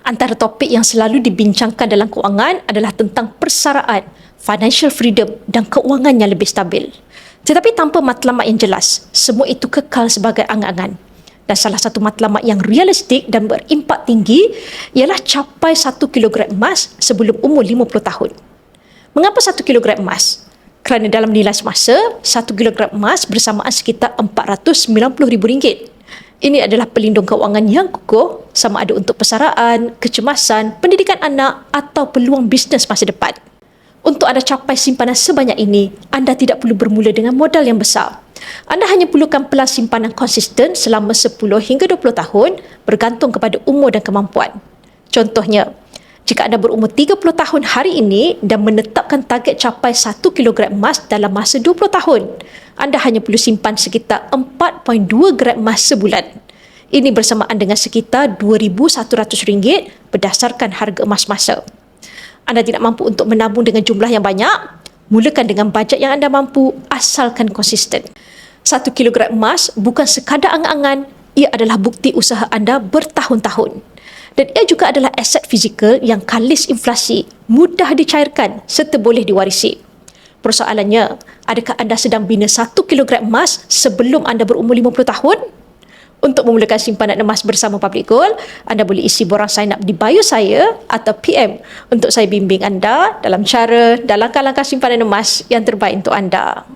Antara topik yang selalu dibincangkan dalam kewangan adalah tentang persaraan, financial freedom dan kewangan yang lebih stabil. Tetapi tanpa matlamat yang jelas, semua itu kekal sebagai angan-angan. Dan salah satu matlamat yang realistik dan berimpak tinggi ialah capai 1 kilogram emas sebelum umur 50 tahun. Mengapa 1 kilogram emas? Kerana dalam nilai semasa, 1 kilogram emas bersamaan sekitar RM490,000. Ini adalah pelindung kewangan yang kukuh sama ada untuk persaraan, kecemasan, pendidikan anak atau peluang bisnes masa depan. Untuk anda capai simpanan sebanyak ini, anda tidak perlu bermula dengan modal yang besar. Anda hanya perlukan pelan simpanan konsisten selama 10 hingga 20 tahun bergantung kepada umur dan kemampuan. Contohnya, jika anda berumur 30 tahun hari ini dan menetapkan target capai 1 kilogram emas dalam masa 20 tahun, anda hanya perlu simpan sekitar 4.2 gram emas sebulan. Ini bersamaan dengan sekitar RM2,100 berdasarkan harga emas masa. Anda tidak mampu untuk menabung dengan jumlah yang banyak? Mulakan dengan bajet yang anda mampu, asalkan konsisten. 1 kilogram emas bukan sekadar angan-angan, ia adalah bukti usaha anda bertahun-tahun. Dan ia juga adalah aset fizikal yang kalis inflasi, mudah dicairkan serta boleh diwarisi. Persoalannya, adakah anda sedang bina 1 kilogram emas sebelum anda berumur 50 tahun? Untuk memulakan simpanan emas bersama Public Gold, anda boleh isi borang sign up di bio saya atau PM untuk saya bimbing anda dalam langkah-langkah simpanan emas yang terbaik untuk anda.